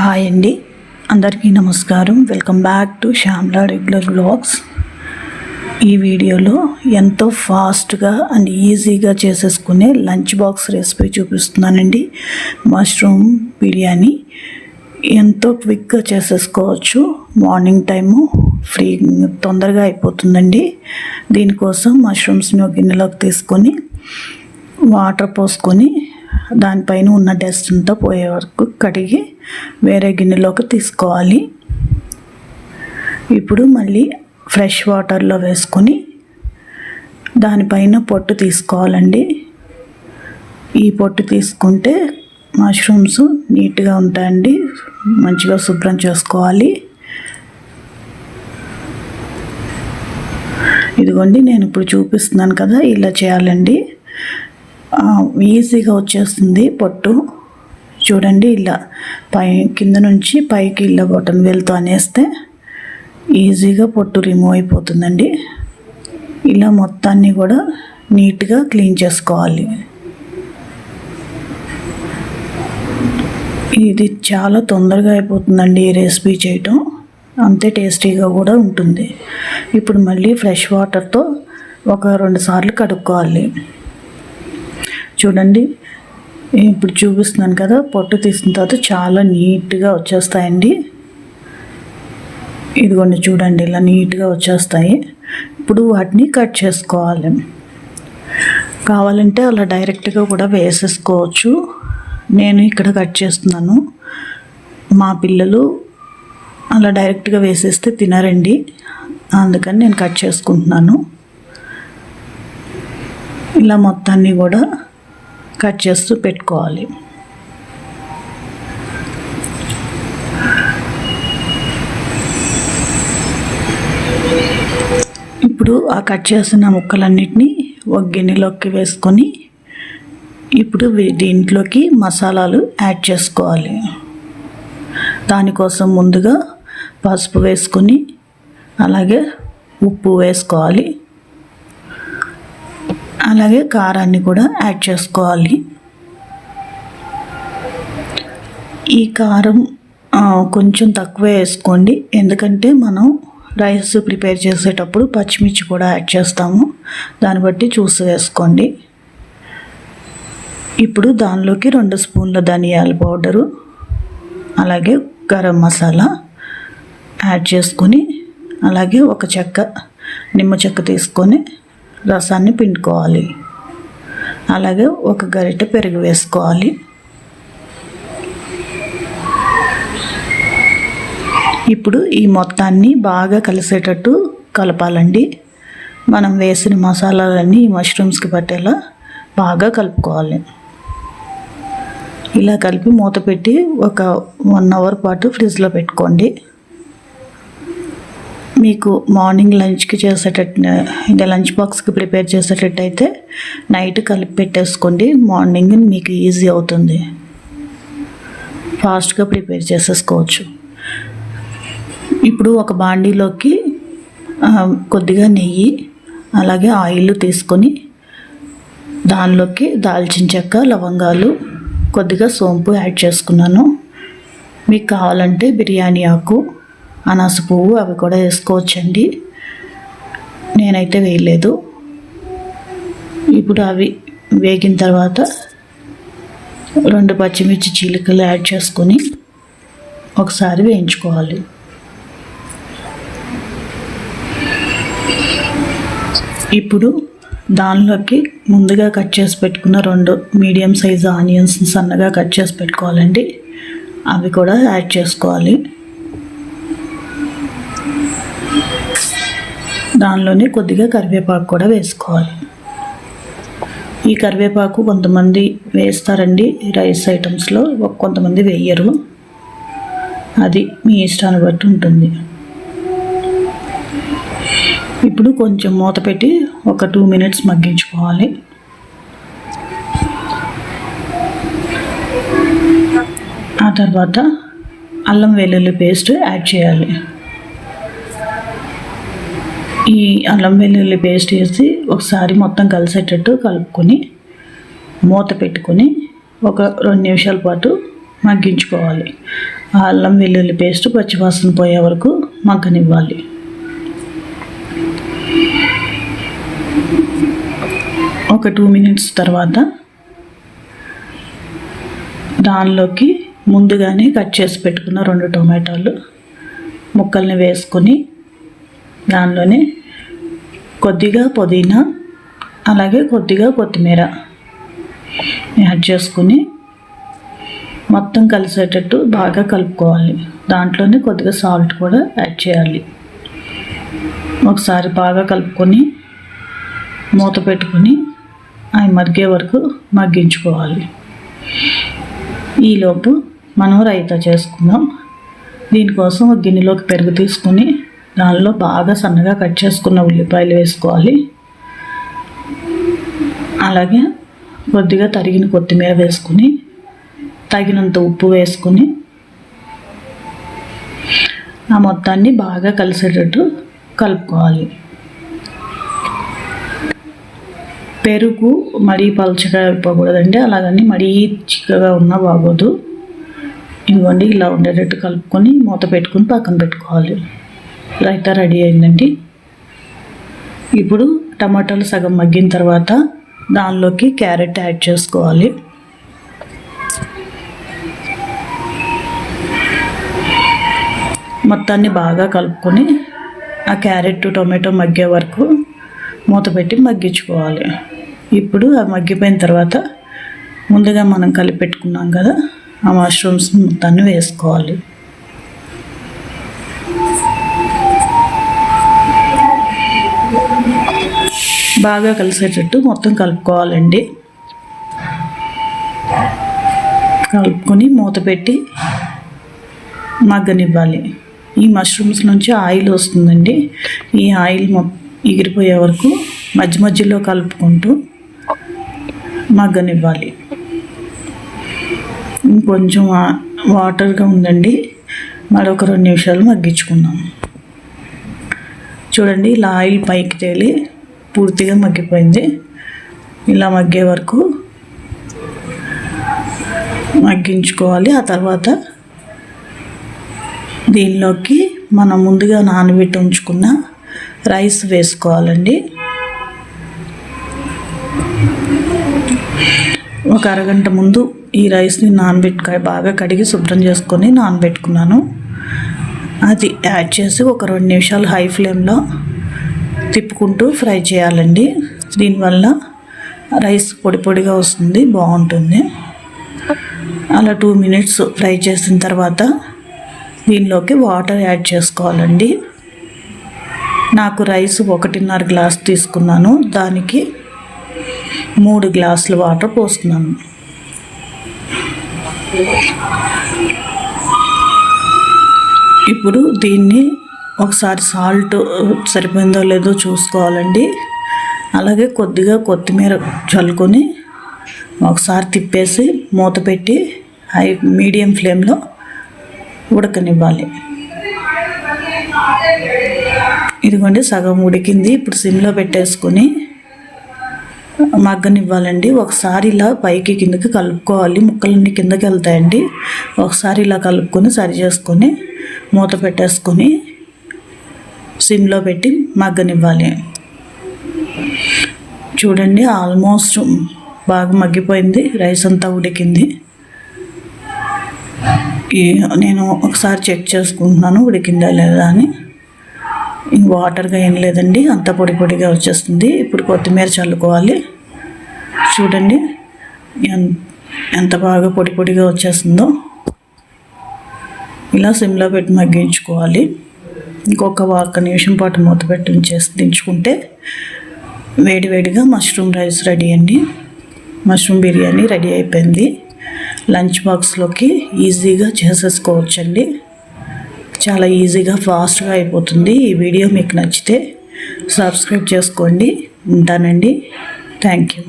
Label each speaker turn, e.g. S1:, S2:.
S1: Hi అండి, అందరికీ నమస్కారం. Welcome back to Shyamla regular vlogs. ఈ వీడియోలో ఎంతో ఫాస్ట్గా అండ్ ఈజీగా చేసేసుకునే లంచ్ బాక్స్ రెసిపీ చూపిస్తున్నానండి. మష్రూమ్ బిర్యానీ ఎంతో క్విక్గా చేసేసుకోవచ్చు. మార్నింగ్ టైము ఫ్రీ తొందరగా అయిపోతుందండి. దీనికోసం మష్రూమ్స్ని ఒక గిన్నెలోకి తీసుకొని వాటర్ పోసుకొని దానిపైన ఉన్న డస్ట్ అంతా పోయే వరకు కడిగి వేరే గిన్నెలోకి తీసుకోవాలి. ఇప్పుడు మళ్ళీ ఫ్రెష్ వాటర్లో వేసుకొని దానిపైన పొట్టు తీసుకోవాలండి. ఈ పొట్టు తీసుకుంటే మష్రూమ్స్ నీట్గా ఉంటాయండి. మంచిగా శుభ్రం చేసుకోవాలి. ఇదిగోండి, నేను ఇప్పుడు చూపిస్తున్నాను కదా, ఇలా చేయాలండి. ఈజీగా వచ్చేస్తుంది పొట్టు. చూడండి, ఇలా కింద నుంచి పైకి ఇలా బటన్ వేలుతో అనేస్తే ఈజీగా పొట్టు రిమూవ్ అయిపోతుందండి. ఇలా మొత్తాన్ని కూడా నీట్గా క్లీన్ చేసుకోవాలి. ఇది చాలా తొందరగా అయిపోతుందండి ఈ రెసిపీ చేయటం, అంతే టేస్టీగా కూడా ఉంటుంది. ఇప్పుడు మళ్ళీ ఫ్రెష్ వాటర్తో ఒక 2 సార్లు కడుక్కోవాలి. చూడండి, ఇప్పుడు చూపిస్తున్నాను కదా, పొట్టు తీసిన తర్వాత చాలా నీట్గా వచ్చేస్తాయండి. ఇదిగోండి చూడండి, ఇలా నీట్గా వచ్చేస్తాయి. ఇప్పుడు వాటిని కట్ చేసుకోవాలి. కావాలంటే అలా డైరెక్ట్గా కూడా వేసేసుకోవచ్చు. నేను ఇక్కడ కట్ చేస్తున్నాను. మా పిల్లలు అలా డైరెక్ట్గా వేసేస్తే తినరండి, అందుకని నేను కట్ చేసుకుంటున్నాను. ఇలా మొత్తాన్ని కూడా కట్ చేస్తూ పెట్టుకోవాలి. ఇప్పుడు ఆ కట్ చేసిన ముక్కలన్నిటినీ ఒక గిన్నెలోకి వేసుకొని ఇప్పుడు దీంట్లోకి మసాలాలు యాడ్ చేసుకోవాలి. దానికోసం ముందుగా పసుపు వేసుకొని అలాగే ఉప్పు వేసుకోవాలి. అలాగే కారాన్ని కూడా యాడ్ చేసుకోవాలి. ఈ కారం కొంచెం తక్కువ వేసుకోండి, ఎందుకంటే మనం రైస్ ప్రిపేర్ చేసేటప్పుడు పచ్చిమిర్చి కూడా యాడ్ చేస్తాము. దాన్ని బట్టి చూసి వేసుకోండి. ఇప్పుడు దానిలోకి 2 స్పూన్ల ధనియాల పౌడరు అలాగే గరం మసాలా యాడ్ చేసుకొని అలాగే ఒక నిమ్మ చెక్క తీసుకొని రసాన్ని పిండుకోవాలి. అలాగే ఒక గరిటె పెరుగు వేసుకోవాలి. ఇప్పుడు ఈ మొత్తాన్ని బాగా కలిసేటట్టు కలపాలండి. మనం వేసిన మసాలాలన్నీ ఈ మష్రూమ్స్కి పట్టేలా బాగా కలుపుకోవాలి. ఇలా కలిపి మూత పెట్టి ఒక 1 అవర్ పాటు ఫ్రిడ్జ్లో పెట్టుకోండి. మీకు మార్నింగ్ లంచ్కి చేసేటట్టు లంచ్ బాక్స్కి ప్రిపేర్ చేసేటట్టయితే నైట్ కలిపి పెట్టేసుకోండి. మార్నింగ్ మీకు ఈజీ అవుతుంది, ఫాస్ట్గా ప్రిపేర్ చేసేసుకోవచ్చు. ఇప్పుడు ఒక బాండీలోకి కొద్దిగా నెయ్యి అలాగే ఆయిల్ తీసుకొని దానిలోకి దాల్చిన చెక్క, లవంగాలు, కొద్దిగా సోంపు యాడ్ చేసుకున్నాను. మీకు కావాలంటే బిర్యానీ ఆకు, అనాస పువ్వు అవి కూడా వేసుకోవచ్చండి. నేనైతే వేయలేదు. ఇప్పుడు అవి వేగిన తర్వాత 2 పచ్చిమిర్చి చీలికలు యాడ్ చేసుకొని ఒకసారి వేయించుకోవాలి. ఇప్పుడు దానిలోకి ముందుగా కట్ చేసి పెట్టుకున్న 2 మీడియం సైజు ఆనియన్స్ సన్నగా కట్ చేసి పెట్టుకోవాలండి. అవి కూడా యాడ్ చేసుకోవాలి. దానిలోనే కొద్దిగా కరివేపాకు కూడా వేసుకోవాలి. ఈ కరివేపాకు కొంతమంది వేస్తారండి రైస్ ఐటమ్స్లో, కొంతమంది వేయరు. అది మీ ఇష్టాన్ని బట్టి ఉంటుంది. ఇప్పుడు కొంచెం మూత పెట్టి ఒక 2 మినిట్స్ మగ్గించుకోవాలి. ఆ తర్వాత అల్లం వెల్లుల్లి పేస్ట్ యాడ్ చేయాలి. ఈ అల్లం వెల్లుల్లి పేస్ట్ వేసి ఒకసారి మొత్తం కలిసేటట్టు కలుపుకొని మూత పెట్టుకొని ఒక 2 నిమిషాల పాటు మగ్గించుకోవాలి. అల్లం వెల్లుల్లి పేస్ట్ పచ్చివాసన పోయే వరకు మగ్గనివ్వాలి. ఒక 2 మినిట్స్ తర్వాత దానిలోకి ముందుగానే కట్ చేసి పెట్టుకున్న 2 టొమాటోలు ముక్కల్ని వేసుకొని దానిలోనే కొద్దిగా పుదీనా అలాగే కొద్దిగా కొత్తిమీర యాడ్ చేసుకుని మొత్తం కలిసేటట్టు బాగా కలుపుకోవాలి. దాంట్లోనే కొద్దిగా సాల్ట్ కూడా యాడ్ చేయాలి. ఒకసారి బాగా కలుపుకొని మూత పెట్టుకొని అవి మగ్గే వరకు మగ్గించుకోవాలి. ఈలోపు మనం రైతా చేసుకుందాం. దీనికోసం ఒక గిన్నెలోకి పెరుగు తీసుకుని దానిలో బాగా సన్నగా కట్ చేసుకున్న ఉల్లిపాయలు వేసుకోవాలి. అలాగే కొద్దిగా తరిగిన కొత్తిమీర వేసుకుని తగినంత ఉప్పు వేసుకుని ఆ మొత్తాన్ని బాగా కలిసేటట్టు కలుపుకోవాలి. పెరుగు మరీ పలుచగా అయిపోకూడదండి, అలాగని మరీ చిక్కగా ఉన్నా బాగోదు. ఇదిగోండి ఇలా ఉండేటట్టు కలుపుకొని మూత పెట్టుకుని పక్కన పెట్టుకోవాలి. రైతా రెడీ అయిందండి. ఇప్పుడు టమాటాలు సగం మగ్గిన తర్వాత దానిలోకి క్యారెట్ యాడ్ చేసుకోవాలి. మొత్తాన్ని బాగా కలుపుకొని ఆ క్యారెట్ టొమాటో మగ్గే వరకు మూత పెట్టి మగ్గించుకోవాలి. ఇప్పుడు అది మగ్గిపోయిన తర్వాత ముందుగా మనం కలిపి పెట్టుకున్నాం కదా ఆ మష్రూమ్స్ మొత్తాన్ని వేసుకోవాలి. బాగా కలిసేటట్టు మొత్తం కలుపుకోవాలండి. కలుపుకొని మూత పెట్టి మగ్గనివ్వాలి. ఈ మష్రూమ్స్ నుంచి ఆయిల్ వస్తుందండి. ఈ ఆయిల్ ఎగిరిపోయే వరకు మధ్య మధ్యలో కలుపుకుంటూ మగ్గనివ్వాలి. ఇంకొంచెం వాటర్గా ఉందండి, మరొక 2 నిమిషాలు మగ్గించుకుందాం. చూడండి ఇలా ఆయిల్ పైకి తేలి పూర్తిగా మగ్గిపోయింది. ఇలా మగ్గే వరకు మగ్గించుకోవాలి. ఆ తర్వాత దీనిలోకి మనం ముందుగా నానబెట్టి ఉంచుకున్న రైస్ వేసుకోవాలండి. ఒక అరగంట ముందు ఈ రైస్ని బాగా కడిగి శుభ్రం చేసుకొని నానబెట్టుకున్నాను. అది యాడ్ చేసి ఒక 2 నిమిషాలు హై ఫ్లేమ్లో తిప్పుకుంటూ ఫ్రై చేయాలండి. దీనివల్ల రైస్ పొడి పొడిగా వస్తుంది, బాగుంటుంది. అలా 2 మినిట్స్ ఫ్రై చేసిన తర్వాత దీనిలోకి వాటర్ యాడ్ చేసుకోవాలండి. నాకు రైస్ 1.5 గ్లాస్ తీసుకున్నాను, దానికి 3 గ్లాసులు వాటర్ పోస్తున్నాను. ఇప్పుడు దీన్ని ఒకసారి సాల్ట్ సరిపోయిందో లేదో చూసుకోవాలండి. అలాగే కొద్దిగా కొత్తిమీర చల్లుకొని ఒకసారి తిప్పేసి మూత పెట్టి మీడియం ఫ్లేమ్లో ఉడకనివ్వాలి. ఇదిగోండి సగం ఉడికింది. ఇప్పుడు సిమ్లో పెట్టేసుకొని మగ్గనివ్వాలండి. ఒకసారి ఇలా పైకి కిందకి కలుపుకోవాలి, ముక్కలన్నీ కిందకి వెళ్తాయండి. ఒకసారి ఇలా కలుపుకొని సరి చేసుకొని మూత పెట్టేసుకొని సిమ్లో పెట్టి మగ్గనివ్వాలి. చూడండి ఆల్మోస్ట్ బాగా మగ్గిపోయింది, రైస్ అంతా ఉడికింది. నేను ఒకసారి చెక్ చేసుకుంటున్నాను ఉడికిందా లేదా అని. వాటర్గా ఏం లేదండి, అంత పొడి పొడిగా వచ్చేస్తుంది. ఇప్పుడు కొత్తిమీర చల్లుకోవాలి. చూడండి ఎంత బాగా పొడి పొడిగా వచ్చేస్తుందో. ఇలా సిమ్లో పెట్టి మగ్గించుకోవాలి. ఇంకొక 1 నిమిషం పాటు మూత పెట్టి దించుకుంటే వేడివేడిగా మష్రూమ్ రైస్ రెడీ అండి. మష్రూమ్ బిర్యానీ రెడీ అయిపోయింది. లంచ్ బాక్స్లోకి ఈజీగా చేసేసుకోవచ్చండి. చాలా ఈజీగా ఫాస్ట్గా అయిపోతుంది. ఈ వీడియో మీకు నచ్చితే సబ్స్క్రైబ్ చేసుకోండి. ఉంటానండి. Thank you.